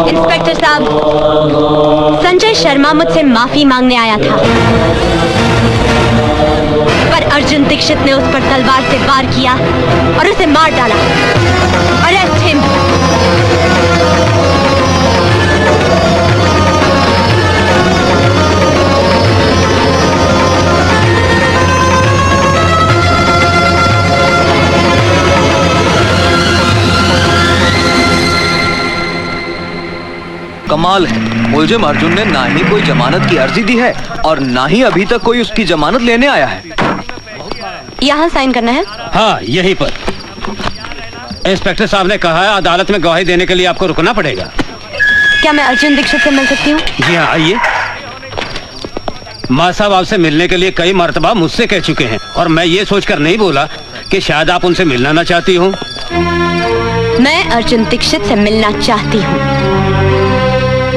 Inspector साहब, संजय शर्मा मुझसे माफी मांगने आया था, पर अर्जुन दीक्षित ने उस पर तलवार से वार किया और उसे मार डाला। Arrest him. कमाल है, मुलजिम अर्जुन ने ना ही कोई जमानत की अर्जी दी है और ना ही अभी तक कोई उसकी जमानत लेने आया है। यहाँ साइन करना है? हाँ, यहीं पर। इंस्पेक्टर साहब ने कहा है अदालत में गवाही देने के लिए आपको रुकना पड़ेगा। क्या मैं अर्जुन दीक्षित से मिल सकती हूँ? जी हाँ, आइए। माँ साहब आपसे मिलने के लिए कई मर्तबा मुझसे कह चुके हैं और मैं ये सोचकर नहीं बोला कि शायद आप उनसे मिलना ना चाहती हूँ। मैं अर्जुन दीक्षित से मिलना चाहती हूँ।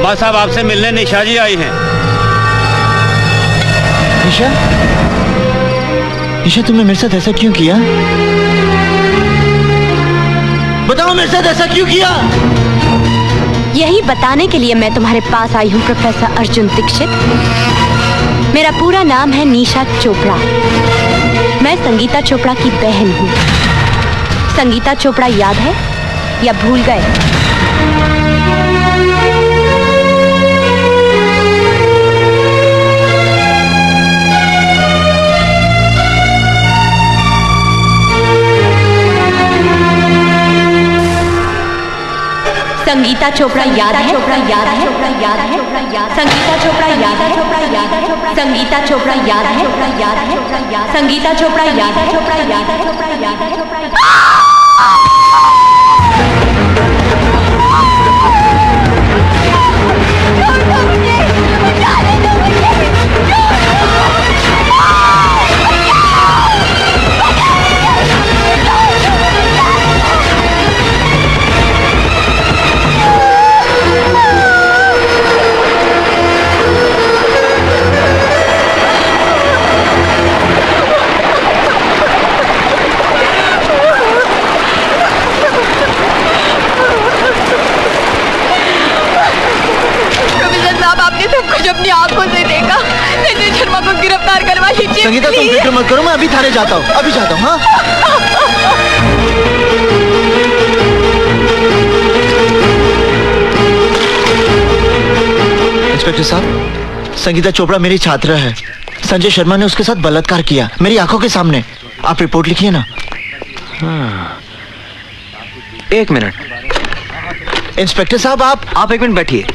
माँ साहब आपसे मिलने निशा जी आई हैं। निशा, निशा तुमने मेरे साथ ऐसा क्यों किया? बताओ मेरे साथ ऐसा क्यों किया? यही बताने के लिए मैं तुम्हारे पास आई हूँ प्रोफेसर अर्जुन दीक्षित। मेरा पूरा नाम है निशा चोपड़ा। मैं संगीता चोपड़ा की बहन हूँ। संगीता चोपड़ा याद है या भूल गए? संगीता चोपड़ा याद है? चोपड़ा याद है? चोपड़ा याद है? संगीता चोपड़ा याद है? चोपड़ा याद है? संगीता चोपड़ा याद है? चोपड़ा याद है? संगीता चोपड़ा याद है? चोपड़ा याद है? चोपड़ा याद है? चोपड़ा याद है? अपनी आंखों से देखा। संजय शर्मा को गिरफ्तार करवा लीजिए। संगीता तुम फिक्र मत करो, मैं अभी थाने जाता हूँ, अभी जाता हूँ। हाँ, इंस्पेक्टर साहब, संगीता चोपड़ा मेरी छात्रा है। संजय शर्मा ने उसके साथ बलात्कार किया मेरी आंखों के सामने। आप रिपोर्ट लिखिए ना। हाँ। एक मिनट इंस्पेक्टर साहब, आप एक मिनट बैठिए।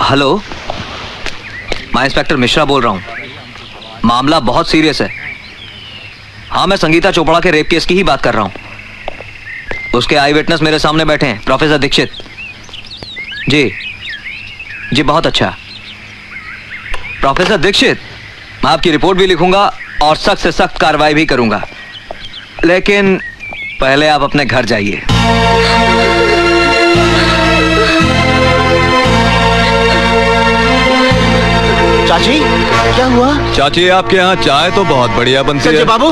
हेलो, मैं इंस्पेक्टर मिश्रा बोल रहा हूं। मामला बहुत सीरियस है। हाँ, मैं संगीता चोपड़ा के रेप केस की ही बात कर रहा हूं। उसके आई विटनेस मेरे सामने बैठे हैं, प्रोफेसर दीक्षित। जी बहुत अच्छा। प्रोफेसर दीक्षित, मैं आपकी रिपोर्ट भी लिखूंगा और सख्त से सख्त कार्रवाई भी करूंगा, लेकिन पहले आप अपने घर जाइए। चाची, क्या हुआ? चाची, आपके यहाँ चाय तो बहुत बढ़िया बनती है। संजय बाबू,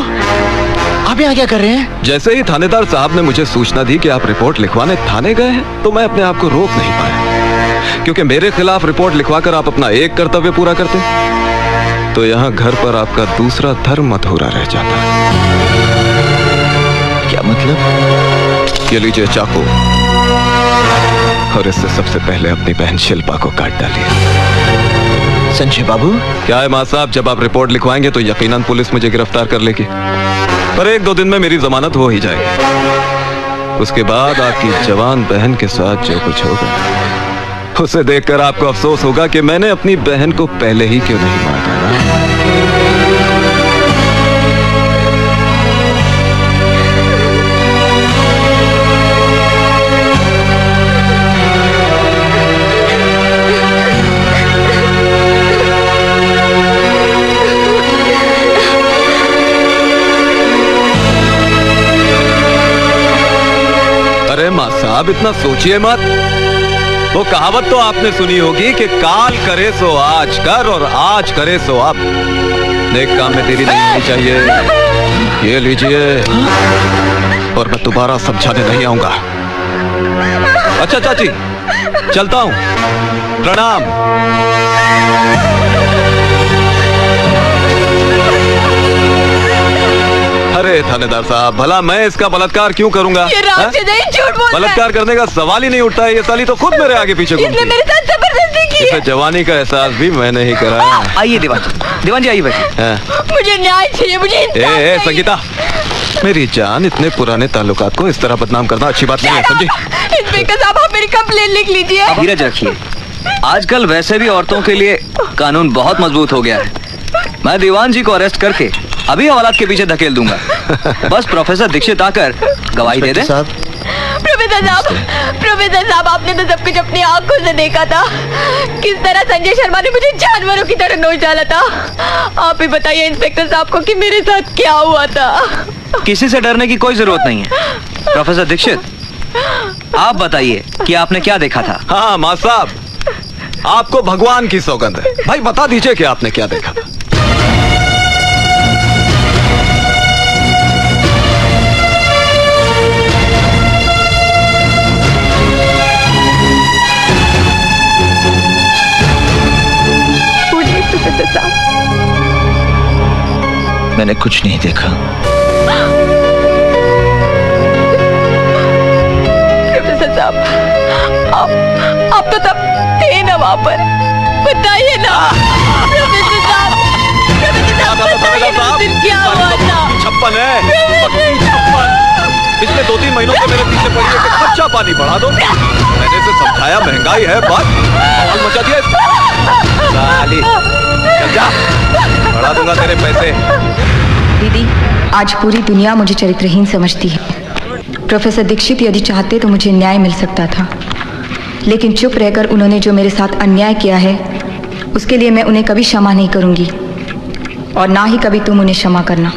आप यहाँ क्या कर रहे हैं? जैसे ही थानेदार साहब ने मुझे सूचना दी कि आप रिपोर्ट लिखवाने थाने गए हैं, तो मैं अपने आप को रोक नहीं पाया, क्योंकि मेरे खिलाफ रिपोर्ट लिखवाकर आप अपना एक कर्तव्य पूरा करते तो यहाँ घर पर आपका दूसरा धर्म अधूरा रह जाता। क्या मतलब? ये लीजिए चाकू, और इससे सबसे पहले अपनी बहन शिल्पा को काट डालिए। संजय बाबू, क्या है माँ साहब, जब आप रिपोर्ट लिखवाएंगे तो यकीनन पुलिस मुझे गिरफ्तार कर लेगी, पर 1-2 दिन में मेरी जमानत हो ही जाएगी। उसके बाद आपकी जवान बहन के साथ जो कुछ होगा उसे देखकर आपको अफसोस होगा कि मैंने अपनी बहन को पहले ही क्यों नहीं मार डाला। माँ साहब, इतना सोचिए मत। वो कहावत तो आपने सुनी होगी कि काल करे सो आज कर और आज करे सो अब। नेक काम में देरी नहीं होनी चाहिए। ये लीजिए, और मैं दोबारा समझाने नहीं आऊंगा। अच्छा चाची, चलता हूं। प्रणाम। अरे थानेदार साहब, भला मैं इसका बलात्कार क्यों करूंगा? ये राज से नहीं, झूठ बोल रहा है। बलात्कार करने का सवाल ही नहीं उठता है। ये साली तो खुद मेरे आगे पीछे घूमती इसने है। मेरे साथ जबरदस्ती की इसे है। जवानी का एहसास भी मैंने ही कराया। आइए दीवान जी आइए बैठिए। हाँ। मुझे न्याय चाहिए, मुझे इंसाफ चाहिए। संगीता, मेरी जान, इतने पुराने ताल्लुकात को इस तरह बदनाम करना अच्छी बात नहीं है, समझी? इंस्पेक्टर साहब, आप मेरी कंप्लेन लिख लीजिए। अब धीरज रखिए। आजकल वैसे भी औरतों के लिए कानून बहुत मजबूत हो गया है। मैं दीवान जी को अरेस्ट करके अभी हवालात के पीछे धकेल दूंगा। बस प्रोफेसर दीक्षित आकर गवाही दे दे। प्रोफेसर साहब, आपने तो सब कुछ अपनी आंखों से देखा था। किस तरह संजय शर्मा ने मुझे जानवरों की तरह नोच डाला था। आप ही बताइए इंस्पेक्टर साहब को कि मेरे साथ क्या हुआ था। किसी से डरने की कोई जरूरत नहीं है। प्रोफेसर दीक्षित, आप बताइए कि आपने क्या देखा था। हाँ मां साहब, आपको भगवान की सौगंध है। भाई बता दीजिए कि आपने क्या देखा था। बोलिए प्रोफेसर साहब। मैंने कुछ नहीं देखा। प्रोफेसर साहब, आप तो तब थे ना वहां पर, बताइए ना। प्रोफेसर साहब, बताइए ना, उस दिन क्या हुआ था। 56 है, पक्की 56। पिछले 2-3 महीनों से मेरे पीछे पड़ी है कि कच्चा पानी बढ़ा दो। मैंने इसे समझाया, महंगाई है, बात बवाल मचा दिया साली। चल जा, बढ़ा दूंगा तेरे पैसे। दीदी, आज पूरी दुनिया मुझे चरित्रहीन समझती है। प्रोफेसर दीक्षित यदि चाहते तो मुझे न्याय मिल सकता था, लेकिन चुप रहकर उन्होंने जो मेरे साथ अन्याय किया है उसके लिए मैं उन्हें कभी क्षमा नहीं करूंगी, और ना ही कभी तुम उन्हें क्षमा करना।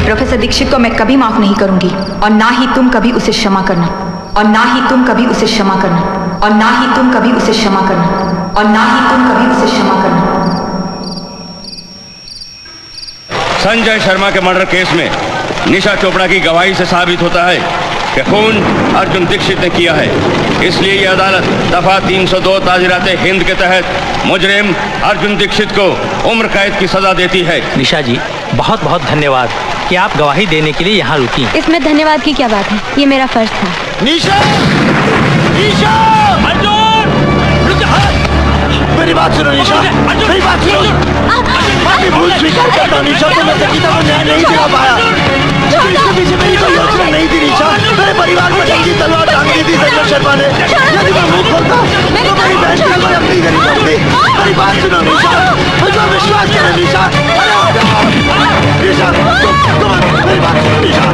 प्रोफेसर दीक्षित को मैं कभी माफ नहीं करूंगी, और ना ही तुम कभी उसे क्षमा करना, और ना ही तुम कभी उसे क्षमा करना, और ना ही तुम कभी उसे क्षमा करना, और ना ही तुम कभी उसे क्षमा करना। संजय शर्मा के मर्डर केस में निशा चोपड़ा की गवाही से साबित होता है कि खून अर्जुन दीक्षित ने किया है। इसलिए ये अदालत दफा 302 ताजीराते हिंद के तहत मुजरिम अर्जुन दीक्षित को उम्र कैद की सजा देती है। निशा जी, बहुत बहुत धन्यवाद कि आप गवाही देने के लिए यहाँ रुकी। इसमें धन्यवाद की क्या बात है, ये मेरा फर्ज था। निशा! निशा! मेरी बात सुनो निशा, मेरी बात सुनो। मैं भूल स्वीकार करता हूँ निशा, तो मैं संगीता को न्याय नहीं दिला पाया, लेकिन इसके पीछे मेरी कोई योजना नहीं थी निशा। मेरे परिवार पर जंगी तलवार टांग दी थी संजय शर्मा ने। यदि मैं मुंह खोलता तो मेरी बहन की कोई अपनी गरीब होती। मेरी बात सुनो निशा, मुझे विश्वास करो निशा। निशा, तुम मेरी बात सुनो निशा।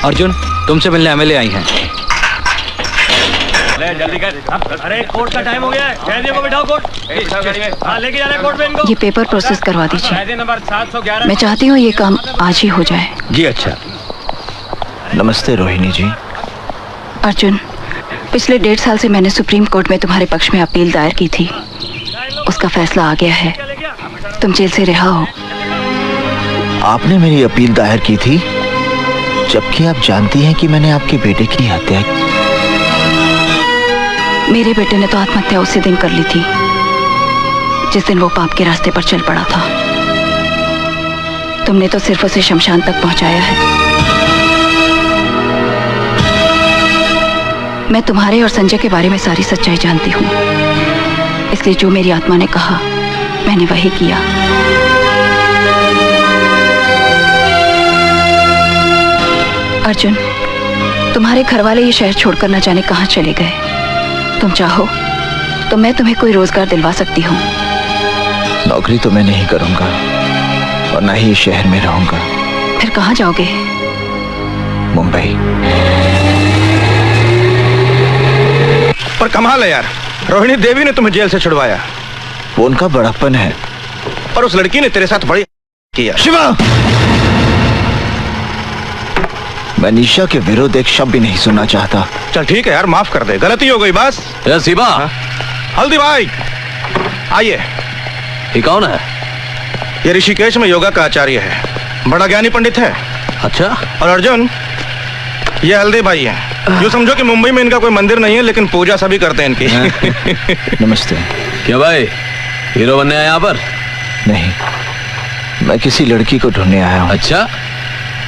अर्जुन, तुमसे मिलने एमएलए आई हैं। जल्दी कर। अरे कोर्ट का टाइम हो गया है, कैदियों को बिठाओ कोर्ट। हाँ, लेके जाना कोर्ट में इनको। ये पेपर प्रोसेस करवा दीजिए। कैदी नंबर 711। मैं चाहती हूँ ये काम आज ही हो जाए। जी अच्छा। नमस्ते रोहिणी जी। अर्जुन, पिछले 1.5 साल से मैंने सुप्रीम कोर्ट में तुम्हारे पक्ष में अपील दायर की थी। उसका फैसला आ गया है, तुम जेल से रिहा हो। आपने मेरी अपील दायर की थी, जबकि आप जानती हैं कि मैंने आपके बेटे की हत्या की। मेरे बेटे ने तो आत्महत्या उसी दिन कर ली थी जिस दिन वो पाप के रास्ते पर चल पड़ा था। तुमने तो सिर्फ उसे शमशान तक पहुंचाया है। मैं तुम्हारे और संजय के बारे में सारी सच्चाई जानती हूँ, इसलिए जो मेरी आत्मा ने कहा मैंने वही किया। अर्जुन, तुम्हारे घर वाले ये शहर छोड़कर न जाने कहाँ चले गए। तुम चाहो तो मैं तुम्हें कोई रोजगार दिलवा सकती हूँ। नौकरी तो मैं नहीं करूंगा और ना ही इस शहर में रहूंगा। फिर कहाँ जाओगे? मुंबई। पर कमाल है यार, रोहिणी देवी ने तुम्हें जेल से छुड़वाया। वो उनका बड़प्पन है। और उस लड़की ने तेरे साथ बड़ी किया। शिवा, मैं निशा के विरुद्ध एक शब्द भी नहीं सुनना चाहता। चल ठीक है यार, माफ कर दे, गलती हो गई बस। शिवा, हल्दी भाई आइए। ये कौन है? ये ऋषिकेश में योगा का आचार्य है, बड़ा ज्ञानी पंडित है। अच्छा। और अर्जुन, ये हल्दी भाई है। जो समझो कि मुंबई में इनका कोई मंदिर नहीं है, लेकिन पूजा सभी करते हैं इनकी। नमस्ते। क्या भाई, हीरो बनने आया यहाँ पर? नहीं, मैं किसी लड़की को ढूंढने आया हूँ। अच्छा,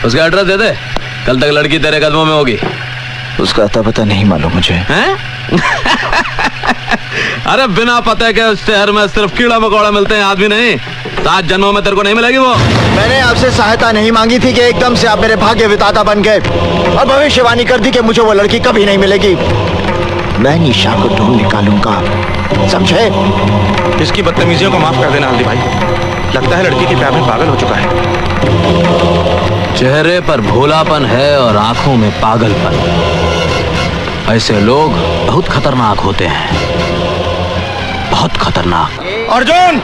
उसका एड्रेस दे दे, कल तक लड़की तेरे कदमों में होगी। उसका अता पता नहीं मालूम मुझे। हैं? अरे बिना पते के उस शहर में सिर्फ कीड़ा मकोड़ा मिलते हैं, आदमी नहीं। 7 जन्मों में तेरे को नहीं मिलेगी वो। मैंने आपसे सहायता नहीं मांगी थी कि एकदम से आप मेरे भाग्य विधाता बन गए और भविष्यवाणी कर दी कि मुझे वो लड़की कभी नहीं मिलेगी। मैं निशा को ढूंढ निकालूंगा, समझे? इसकी बदतमीजियों को माफ कर देना हल्दी भाई। लगता है लड़की की प्यार में पागल हो चुका है। चेहरे पर भोलापन है और आंखों में पागलपन। ऐसे लोग बहुत खतरनाक होते हैं, बहुत खतरनाक। अर्जुन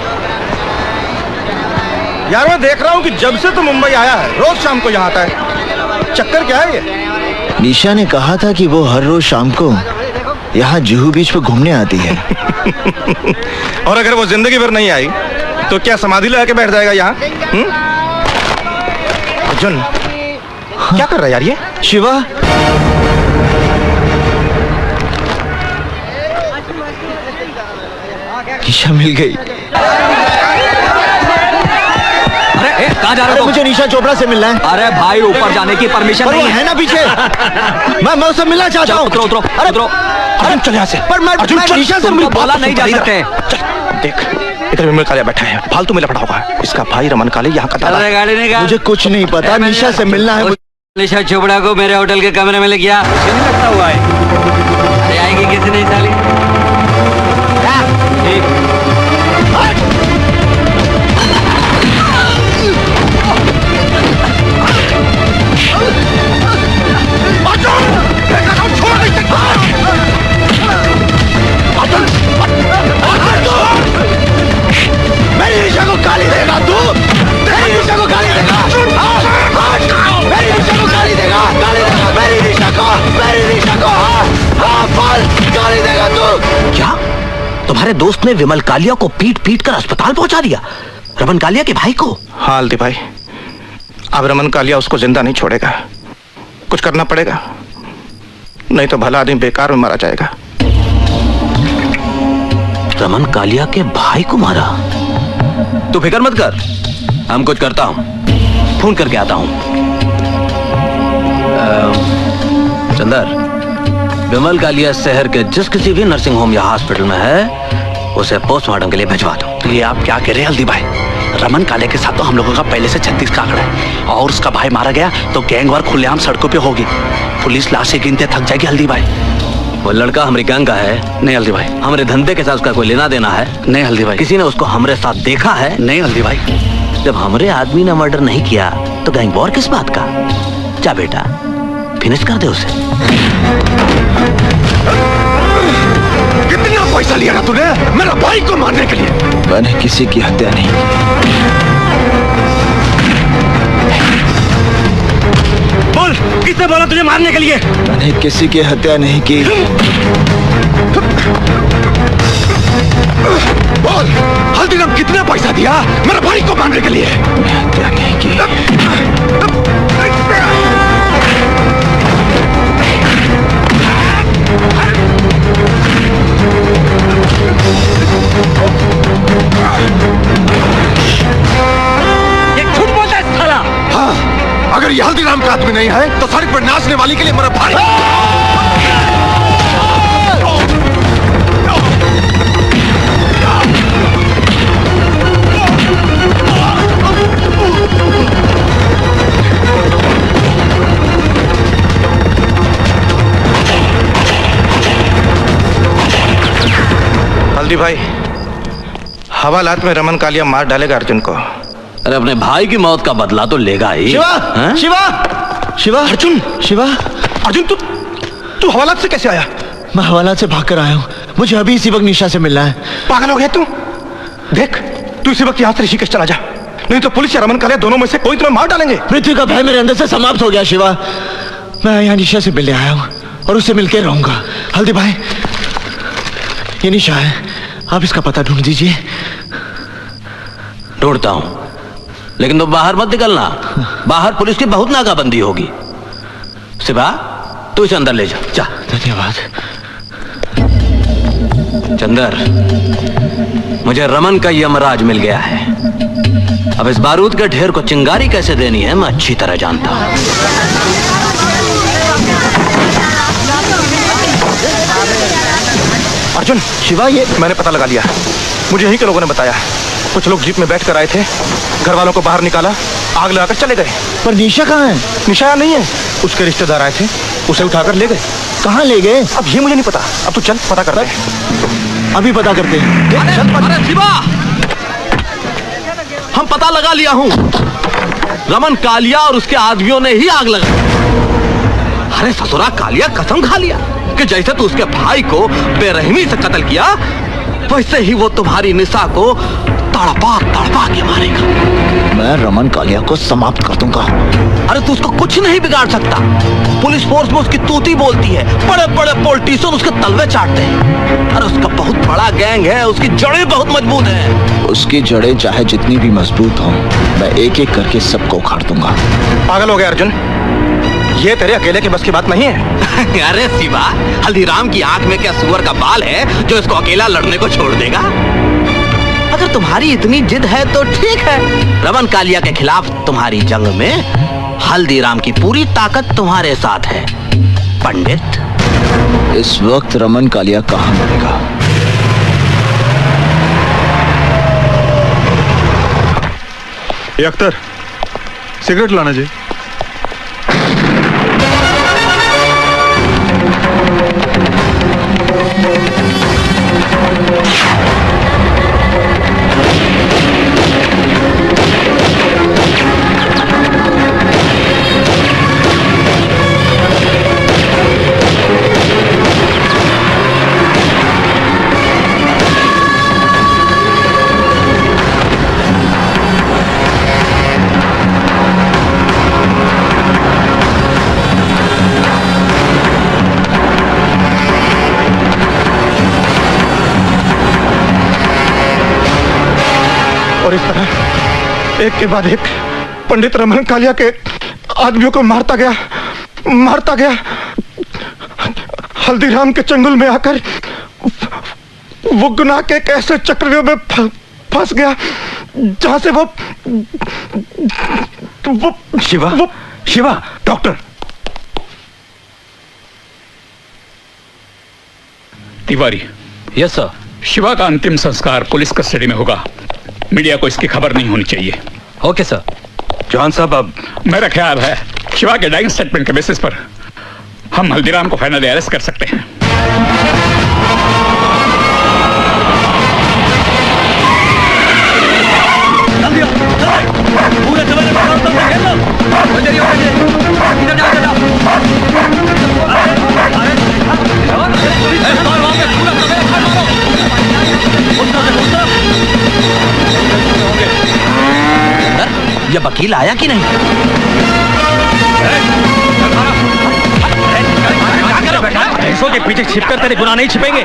यार, मैं देख रहा हूँ कि जब से तू मुंबई आया है रोज शाम को यहाँ आता है। चक्कर क्या है ये? निशा ने कहा था कि वो हर रोज शाम को यहाँ जुहू बीच पर घूमने आती है। और अगर वो जिंदगी भर नहीं आई तो क्या समाधि लगा के बैठ जाएगा यहाँ? अर्जुन, क्या कर रहा है यार ये? शिवा, निशा मिल गई। अरे कहाँ जा रहे हो? मुझे निशा चोपड़ा से मिलना है। अरे भाई, ऊपर जाने की परमिशन पर वो नहीं है ना पीछे। मैं उससे मिलना चाहता हूँ। उतरो उतरो उतरो। अर्जुन चल यहाँ से। पर मैं निशा से मिल बोला नहीं जा सकते। देख, इधर विमल कालिया बैठा है, फालतू में लफड़ा होगा। इसका भाई रमन काले यहाँ का दादा। गाड़ी निकाल। मुझे कुछ नहीं पता, निशा से मिलना है। निशा चोपड़ा को मेरे होटल के कमरे में ले गया। नहीं लगता हुआ है। अरे आएगी किसी नहीं साली। मेरी निशा को गाली देगा तू? मेरी निशा को गाली देगा? मेरी निशा को गाली देगा? गाली देगा मेरी निशा को? मेरी निशा को गाली देगा तू? क्या तुम्हारे दोस्त ने विमल कालिया को पीट पीट कर अस्पताल पहुंचा दिया? रमन कालिया के भाई को? हाँ हल्दी भाई, अब रमन कालिया उसको जिंदा नहीं छोड़ेगा। कुछ करना पड़ेगा, नहीं तो भला आदमी बेकार में मारा जाएगा। रमन कालिया के भाई को मारा? तू फिक्र मत कर, हम कुछ करता हूं, फोन करके आता हूं। चंदर, विमल कालिया शहर के जिस किसी भी नर्सिंग होम या हॉस्पिटल में है, उसे पोस्टमार्टम के लिए भिजवा दो। तो ये आप क्या कह रहे हैं हल्दी भाई? रमन कालिया के साथ तो हम लोगों का पहले से 36 का आंकड़ा है, और उसका भाई मारा गया तो गैंगवार खुलेआम सड़कों पे होगी। पुलिस लाशें गिनते थक जाएगी हल्दी भाई। वो लड़का हमारी गैंग का है। नहीं हल्दी भाई। हमारे धंधे के साथ उसका कोई लेना देना है? नहीं हल्दी भाई। किसी ने उसको हमारे साथ देखा है? नहीं हल्दी भाई। जब हमारे आदमी ने मर्डर नहीं किया तो गैंग वॉर किस बात का? जा बेटा, फिनिश कर दे उसे। कितना पैसा लिया ना तूने मेरा भाई को मारने के लिए? मैंने किसी की हत्या नहीं की। बोल, किसने बोला तुझे मारने के लिए? मैंने किसी की हत्या नहीं की। बोल, हल्दीराम कितना पैसा दिया मेरा भाई को मारने के लिए? मैं हत्या नहीं की। ये झूठ बोलता है साला। हाँ, अगर ये हल्दीराम का आदमी नहीं है तो सड़क पर नाचने वाली के लिए मेरा भाई। हल्दी भाई, हवालात में रमन कालिया मार डालेगा अर्जुन को। अरे अपने भाई की मौत का बदला तो लेगा ही। शिवा, हैं? शिवा, शिवा, अर्जुन, शिवा, अर्जुन तू हवालात से कैसे आया? मैं हवालात से भागकर आया हूँ। मुझे अभी इसी वक्त निशा से मिलना है। पागल हो गया तू? देख, तू इसी वक्त यहाँ से ऋषिकेश चला जा, नहीं तो पुलिस या रमन कालिया दोनों में से कोई तुम्हें मार डालेंगे। मृत्यु का भय मेरे अंदर से समाप्त हो गया शिवा। मैं यहाँ निशा से मिलने आया हूँ और उससे मिलकर रहूंगा। हल्दी भाई, ये निशा है, आप इसका पता ढूंढ दीजिए। ढूंढता हूं, लेकिन तुम बाहर मत निकलना। बाहर पुलिस की बहुत नाकाबंदी होगी। सिवा, तू इसे अंदर ले जा। जा। धन्यवाद। चंदर, मुझे रमन का यमराज मिल गया है। अब इस बारूद के ढेर को चिंगारी कैसे देनी है मैं अच्छी तरह जानता हूं। अर्जुन, शिवा, ये मैंने पता लगा लिया। मुझे यहीं के लोगों ने बताया। कुछ लोग जीप में बैठ कर आए थे, घर वालों को बाहर निकाला, आग लगाकर चले गए। पर निशा कहाँ है? निशा यहाँ नहीं है। उसके रिश्तेदार आए थे, उसे उठाकर ले गए। कहाँ ले गए? अब ये मुझे नहीं पता। अब तू चल पता करते हैं। अभी पता करते हैं। अरे शिवा, हम पता लगा लिया हूं। रमन कालिया और उसके आदमियों ने ही आग लगाई। अरे ससुरा कालिया कसम खा लिया कि जैसे तू उसके भाई को बेरहमी से कत्ल किया, वैसे ही वो तुम्हारी निशा को तड़पा तड़पा के मारेगा। मैं रमन कालिया को समाप्त कर दूंगा। अरे तू उसको कुछ नहीं बिगाड़ सकता। पुलिस फोर्स में उसकी तूती बोलती है, बड़े बड़े पॉलिटिशियन उसके तलवे चाटते हैं। अरे उसका बहुत बड़ा गैंग है, उसकी जड़ें बहुत मजबूत हैं। उसकी जड़ें चाहे जितनी भी मजबूत हों, मैं एक एक करके सबको उखाड़ दूंगा। पागल हो गया अर्जुन, ये तेरे अकेले की बस की बात नहीं है। अरे शिवा, हल्दीराम की आंख में क्या सुअर का बाल है जो इसको अकेला लड़ने को छोड़ देगा? अगर तुम्हारी इतनी जिद है तो ठीक है। रमन कालिया के खिलाफ तुम्हारी जंग में हल्दीराम की पूरी ताकत तुम्हारे साथ है पंडित। इस वक्त रमन कालिया कहाँ मरेगा? ये अख्तर, सिगरेट लाना जी। और इस तरह एक के बाद एक पंडित रमन कालिया के आदमियों को मारता गया। हल्दीराम के चंगुल में आकर वो गुनाह के एक ऐसे चक्रव्यूह में फंस गया जहां से वो Shiva, doctor. Tiwari. Yes sir. Shiva का अंतिम संस्कार पुलिस कस्टडी में होगा। मीडिया को इसकी खबर नहीं होनी चाहिए। Okay sir. जॉन साहब, अब मेरा ख्याल है शिवा के डाइंग स्टेटमेंट के बेसिस पर हम हल्दीराम को फाइनली अरेस्ट कर सकते हैं। पूरे वकील आया कि नहीं? भैंसों के पीछे छिपकर तेरे गुनाह नहीं छिपेंगे।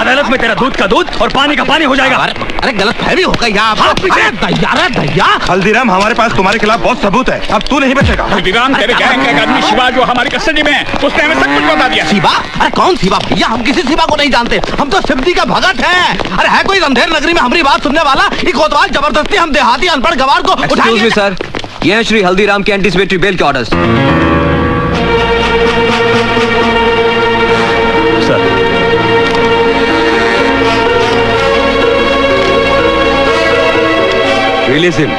अदालत में तेरा दूध का दूध और पानी का पानी हो जाएगा। अरे गलत फहमी हो गई यहाँ। दैया हल्दीराम, हमारे पास तुम्हारे खिलाफ बहुत सबूत है, अब तू नहीं बचेगा। हल्दीराम तेरे गैंग का एक आदमी शिवा जो हमारी कस्टडी में है, उसने हमें सब कुछ बता दिया। शिवा? अरे कौन शिवा भैया? हम किसी शिवा को नहीं जानते, हम तो सिद्धि का भगत हैं। अरे है कोई रंधेर नगरी में हमारी बात सुनने वाला? ये कोतवाल जबरदस्ती हम देहाती अनपढ़ गवार को उठाएंगे। सर, ये है श्री हल्दीराम के एंटीसिपेटरी बेल के ऑर्डर्स। Release him.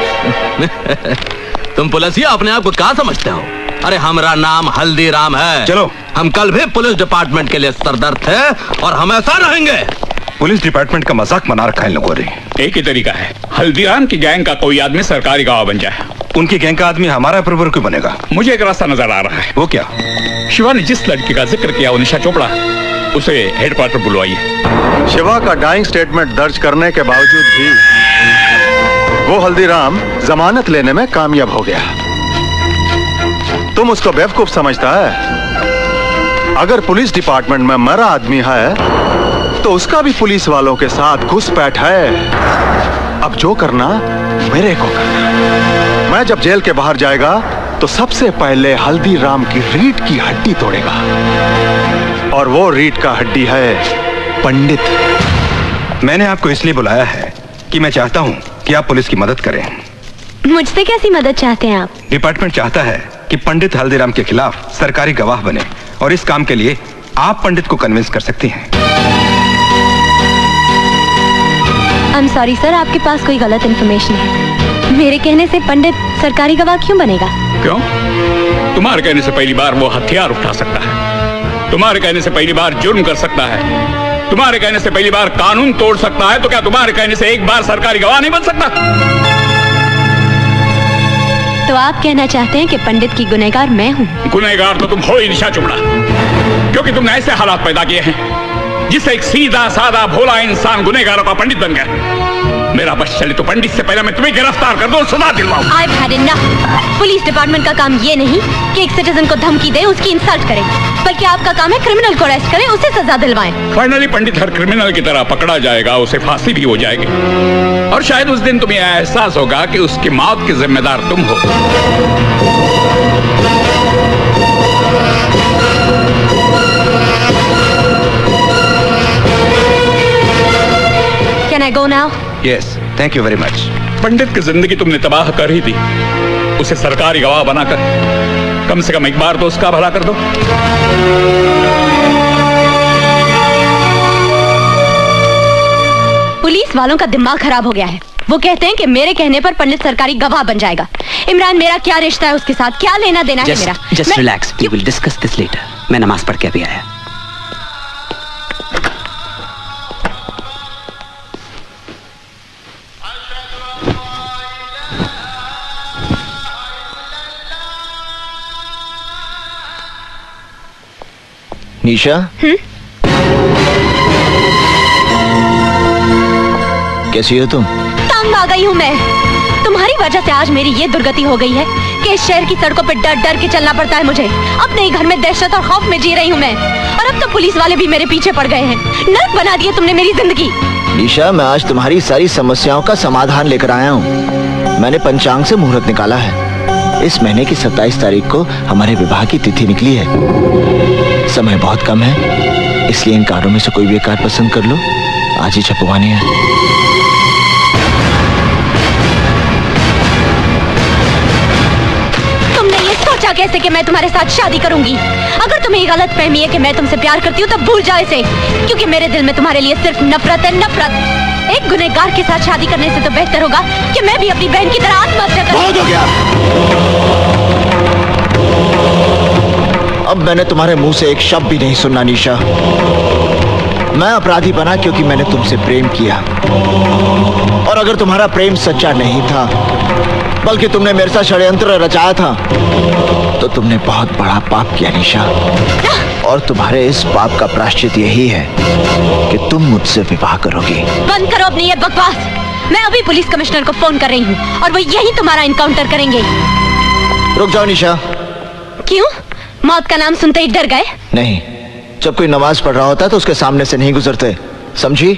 तुम पुलिसिया अपने आप को क्या समझते हो? अरे हमारा नाम हल्दीराम है। चलो। हम कल भी पुलिस डिपार्टमेंट के लिए सरदर्द थे और हमेशा रहेंगे। पुलिस डिपार्टमेंट का मजाक मना रखा है इन लोगों ने। एक ही तरीका है, हल्दीराम की गैंग का कोई आदमी सरकारी गवाह बन जाए। उनकी गैंग का आदमी हमारा अप्रूवर क्यों बनेगा? मुझे एक रास्ता नजर आ रहा है। वो क्या? शिवा ने जिस लड़की का जिक्र किया वो निशा चोपड़ा, उसे हेडक्वार्टर बुलवाइए। शिवा का डाइंग स्टेटमेंट दर्ज करने के बावजूद भी वो हल्दीराम जमानत लेने में कामयाब हो गया। तुम उसको बेवकूफ समझता है? अगर पुलिस डिपार्टमेंट में मरा आदमी है तो उसका भी पुलिस वालों के साथ घुसपैठ है। अब जो करना मेरे को करना। मैं जब जेल के बाहर जाएगा तो सबसे पहले हल्दीराम की रीढ़ की हड्डी तोड़ेगा, और वो रीढ़ का हड्डी है पंडित। मैंने आपको इसलिए बुलाया है कि मैं चाहता हूँ कि आप पुलिस की मदद करें। मुझसे कैसी मदद चाहते हैं आप? डिपार्टमेंट चाहता है कि पंडित हल्दीराम के खिलाफ सरकारी गवाह बने, और इस काम के लिए आप पंडित को कन्विंस कर सकती हैं। I'm sorry सर, आपके पास कोई गलत इन्फॉर्मेशन है। मेरे कहने से पंडित सरकारी गवाह क्यों बनेगा? क्यों? तुम्हारे कहने से पहली बार वो हथियार उठा सकता है, तुम्हारे कहने से पहली बार जुर्म कर सकता है, तुम्हारे कहने से पहली बार कानून तोड़ सकता है, तो क्या तुम्हारे कहने से एक बार सरकारी गवाह नहीं बन सकता? तो आप कहना चाहते हैं कि पंडित की गुनहगार मैं हूँ? गुनहगार तो तुम हो ही निशा चोपड़ा, क्योंकि तुमने ऐसे हालात पैदा किए हैं जिससे एक सीधा साधा भोला इंसान गुनहगारों का पंडित बन गया। मेरा बस चले तो पंडित से पहले मैं तुम्हें गिरफ्तार कर दूं, सजा दिलवाऊं। I've had enough। Police department का काम ये नहीं कि एक सिटीजन को धमकी दे, उसकी इंसल्ट करे, बल्कि आपका काम है क्रिमिनल को अरेस्ट करें, उसे सजा दिलवाएं। फाइनली पंडित हर क्रिमिनल की तरह पकड़ा जाएगा, उसे फांसी भी हो जाएगी, और शायद उस दिन तुम्हें एहसास होगा कि उसकी मौत की जिम्मेदार तुम हो। Can I go now? Yes, thank you very much. पंडित की जिंदगी तुमने तबाह कर ही दी, उसे सरकारी गवाह बनाकर कम से कम एक बार तो उसका भला कर दो। पुलिस वालों का दिमाग खराब हो गया है। वो कहते हैं कि मेरे कहने पर पंडित सरकारी गवाह बन जाएगा। इमरान, मेरा क्या रिश्ता है उसके साथ? क्या लेना देना है मेरा? Just relax, we will discuss this later. मैं नमाज पढ़ के अभी आया। निशा, कैसी हो तुम? तंग आ गई हूँ मैं। तुम्हारी वजह से आज मेरी ये दुर्गति हो गई है कि इस शहर की सड़कों पर डर डर के चलना पड़ता है मुझे। अपने ही घर में दहशत और खौफ में जी रही हूँ मैं, और अब तो पुलिस वाले भी मेरे पीछे पड़ गए हैं। नर्क बना दिए तुमने मेरी जिंदगी। निशा, मैं आज तुम्हारी सारी समस्याओं का समाधान लेकर आया हूँ। मैंने पंचांग से मुहूर्त निकाला है। इस महीने की 27 तारीख को हमारे विवाह की तिथि निकली है। समय बहुत कम है, इसलिए इन कार्डों में से कोई भी एक कार्ड पसंद कर लो। आज ही छपवानी है। तुमने ये सोचा कैसे कि मैं तुम्हारे साथ शादी करूंगी? अगर तुम्हें ये गलत फहमी है कि मैं तुमसे प्यार करती हूँ तो भूल जाओ इसे, क्योंकि मेरे दिल में तुम्हारे लिए सिर्फ नफरत है, नफरत। एक गुनहगार के साथ शादी करने से तो बेहतर होगा कि मैं भी अपनी बहन की तरह आत्महत्या करूं। बहुत हो गया। अब मैंने तुम्हारे मुंह से एक शब्द भी नहीं सुनना निशा। मैं अपराधी बना क्योंकि मैंने तुमसे प्रेम किया, और अगर तुम्हारा प्रेम सच्चा नहीं था बल्कि तुमने मेरे साथ षड्यंत्र रचाया था तो तुमने बहुत बड़ा पाप किया निशा, और तुम्हारे इस पाप का प्रायश्चित यही है कि तुम मुझसे विवाह करोगी। बंद करो अपनी ये बकवास। मैं अभी पुलिस कमिश्नर को फोन कर रही हूँ और वो यही तुम्हारा इनकाउंटर करेंगे। रुक जाओ निशा। क्यों? मौत का नाम सुनते ही डर गए? नहीं, जब कोई नमाज पढ़ रहा होता है तो उसके सामने से नहीं गुजरते, समझी?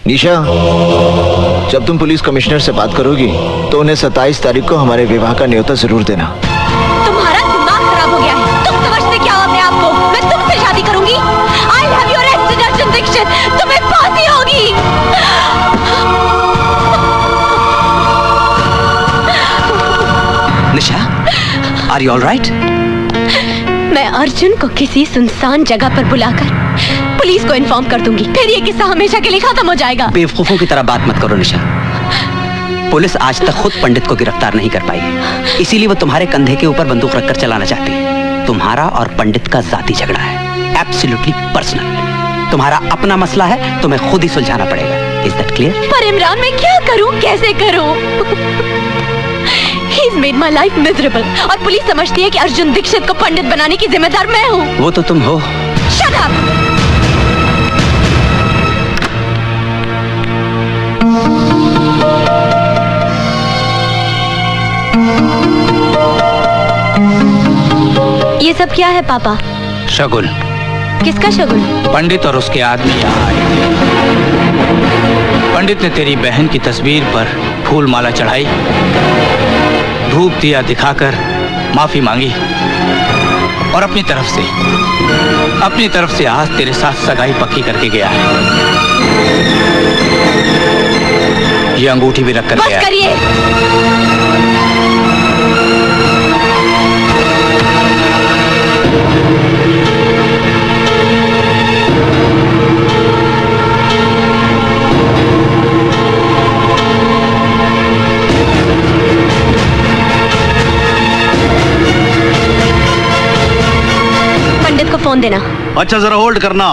निशा, जब तुम पुलिस कमिश्नर से बात करोगी तो उन्हें 27 तारीख को हमारे विवाह का न्योता जरूर देना। तुम्हारा दिमाग खराब हो गया है। तुम समझते क्या हो अपने आप को? मैं तुमसे शादी करूंगी। I'll have you arrested, Arjun Dixit. तुम्हें फांसी होगी। निशा, are you all right? मैं अर्जुन को किसी सुनसान जगह पर बुलाकर पुलिस को इन्फॉर्म कर दूंगी, फिर ये किस्सा हमेशा के लिए खत्म हो जाएगा। बेवकूफों की तरह बात मत करो निशा। पुलिस आज तक खुद पंडित को गिरफ्तार नहीं कर पाई, इसीलिए वो तुम्हारे कंधे के ऊपर बंदूक रखकर चलाना चाहती है। तुम्हारा और पंडित का जाती झगड़ा है, एब्सोल्युटली पर्सनल। तुम्हारा अपना मसला है, तुम्हें खुद ही सुलझाना पड़ेगा। Is that clear? पर इमरान, मैं क्या करूं, कैसे करूं? He's made my life miserable और पुलिस समझती है कि अर्जुन दीक्षित को पंडित बनाने की जिम्मेदार मैं हूँ। वो तो तुम हो। Shut up! ये सब क्या है पापा? शगुन। किसका शगुन? पंडित और उसके आदमी यहाँ आए थे। पंडित ने तेरी बहन की तस्वीर पर फूल माला चढ़ाई, धूप दिया दिखाकर माफी मांगी और अपनी तरफ से आज तेरे साथ सगाई पक्की करके गया है। ये अंगूठी भी रख कर गया। बस करिए। पंडित को फोन देना। अच्छा, जरा होल्ड करना।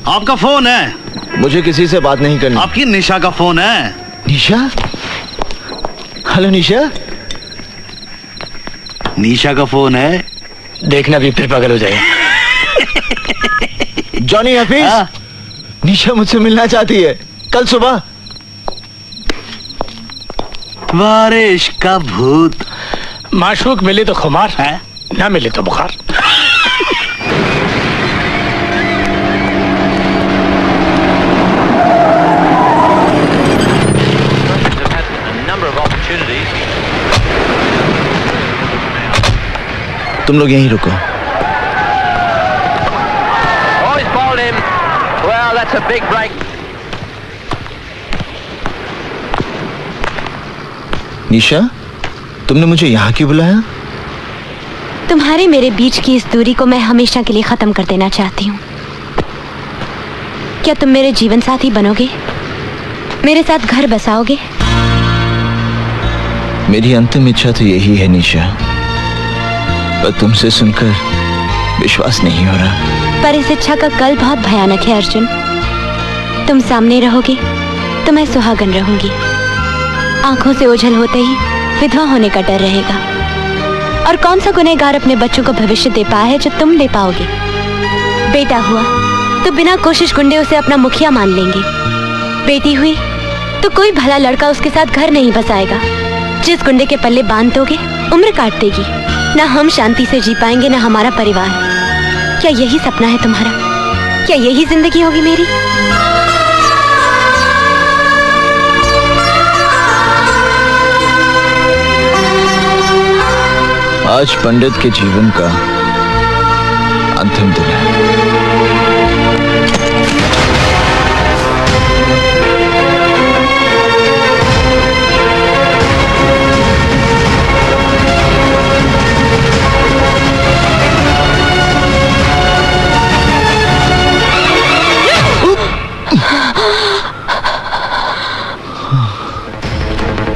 आपका फोन है? मुझे किसी से बात नहीं करनी। आपकी निशा का फोन है। निशा? हेलो निशा। निशा का फोन है। देखना भी फिर पागल हो जाए। जॉनी हफीज, निशा मुझसे मिलना चाहती है कल सुबह। बारिश का भूत। माशूक मिले तो खुमार है, ना मिले तो बुखार। तुम लोग यहीं रुको। निशा, तुमने मुझे यहाँ क्यों बुलाया? तुम्हारे मेरे बीच की इस दूरी को मैं हमेशा के लिए खत्म कर देना चाहती हूँ। क्या तुम मेरे जीवन साथी बनोगे? मेरे साथ घर बसाओगे? मेरी अंतिम इच्छा तो यही है निशा, पर तुमसे सुनकर विश्वास नहीं हो रहा। पर इस इच्छा का कल बहुत भयानक है अर्जुन। तुम सामने रहोगे तो मैं सुहागन रहूंगी। आंखों से ओझल होते ही विधवा होने का डर रहेगा। और कौन सा गुनहगार अपने बच्चों को भविष्य दे पाया है जो तुम दे पाओगे? बेटा हुआ तो बिना कोशिश गुंडे उसे अपना मुखिया मान लेंगे। बेटी हुई तो कोई भला लड़का उसके साथ घर नहीं बसाएगा। जिस गुंडे के पल्ले बांध दोगे उम्र काट देगी। ना हम शांति से जी पाएंगे ना हमारा परिवार। क्या यही सपना है तुम्हारा? क्या यही जिंदगी होगी मेरी? आज पंडित के जीवन का अंतिम दिन है।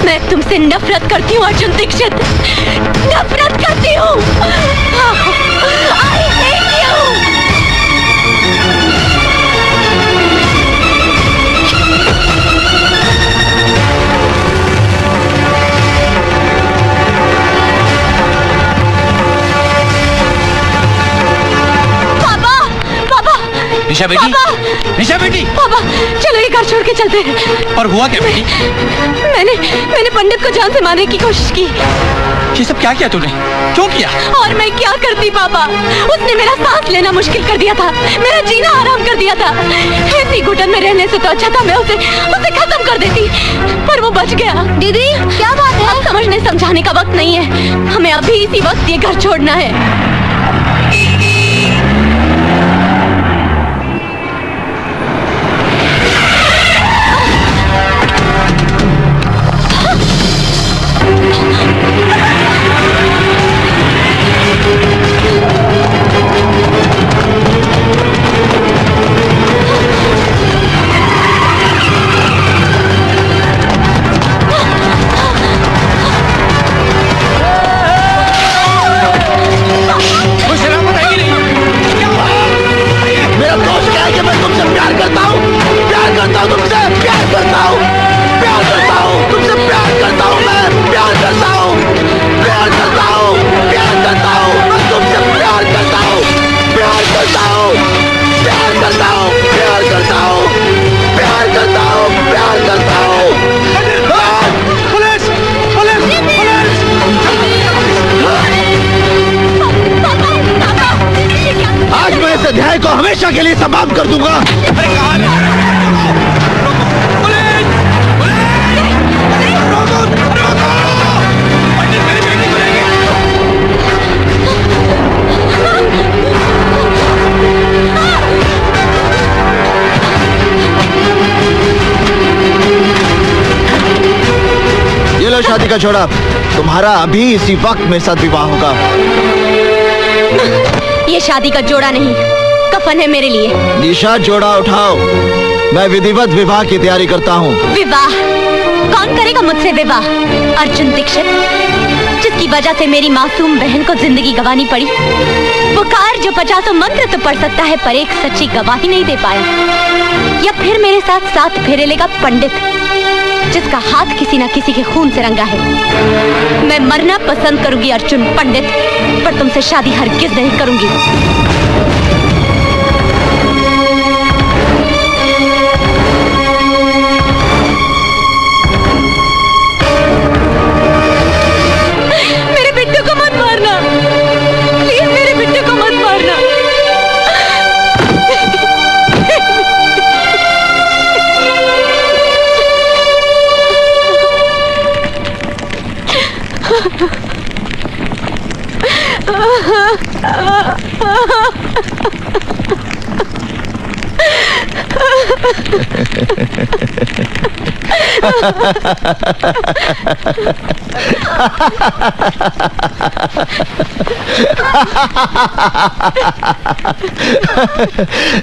मैं तुमसे नफरत करती हूँ अर्जुन दीक्षित, नफरत करती हूँ। I hate you। पापा, निशा बेटी, निशा बेटी। पापा चलो ये घर छोड़ के चलते हैं। पर हुआ क्या बेटी? मैंने पंडित को जान से मारने की कोशिश की। ये सब क्या किया तूने? क्यों किया? और मैं क्या करती पापा, उसने मेरा सांस लेना मुश्किल कर दिया था, मेरा जीना हराम कर दिया था। इतनी घुटन में रहने से तो अच्छा था मैं उसे खत्म कर देती, पर वो बच गया। दीदी क्या बात है? अब समझने समझाने का वक्त नहीं है, हमें अभी इसी वक्त ये घर छोड़ना है। अध्याय को हमेशा के लिए समाप्त कर दूंगा। ये लो शादी का जोड़ा, तुम्हारा अभी इसी वक्त मेरे साथ विवाह होगा। ये शादी का जोड़ा नहीं, कफन है मेरे लिए। निशा जोड़ा उठाओ, मैं विधिवत विवाह की तैयारी करता हूँ। विवाह? कौन करेगा मुझसे विवाह? अर्जुन दीक्षित, जिसकी वजह से मेरी मासूम बहन को जिंदगी गंवानी पड़ी। वो कार जो 50 मंत्र तो पढ़ सकता है पर एक सच्ची गवाही नहीं दे पाया। या फिर मेरे साथ 7 फेरे लेगा पंडित, जिसका हाथ किसी न किसी के खून से रंगा है। मैं मरना पसंद करूंगी अर्जुन पंडित, पर तुमसे शादी हरगिज नहीं करूंगी।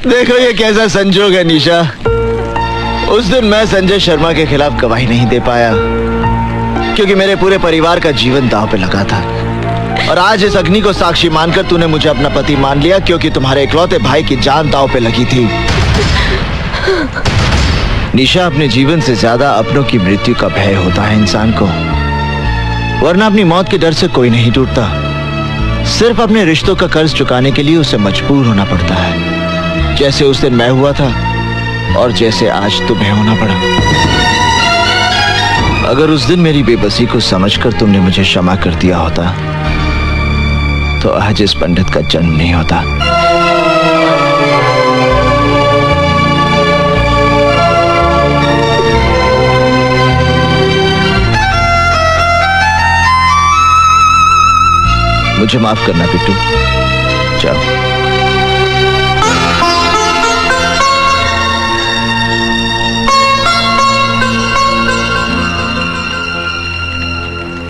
देखो ये कैसा संजोग है निशा। उस दिन मैं संजय शर्मा के खिलाफ गवाही नहीं दे पाया क्योंकि मेरे पूरे परिवार का जीवन दांव पे लगा था, और आज इस अग्नि को साक्षी मानकर तूने मुझे अपना पति मान लिया क्योंकि तुम्हारे इकलौते भाई की जान दांव पे लगी थी। निशा, अपने जीवन से ज्यादा अपनों की मृत्यु का भय होता है इंसान को, वरना अपनी मौत के डर से कोई नहीं टूटता। सिर्फ अपने रिश्तों का कर्ज चुकाने के लिए उसे मजबूर होना पड़ता है, जैसे उस दिन मैं हुआ था और जैसे आज तुम्हें होना पड़ा। अगर उस दिन मेरी बेबसी को समझकर तुमने मुझे क्षमा कर दिया होता तो आज इस पंडित का जन्म नहीं होता। मुझे माफ करना बिट्टू, जाओ।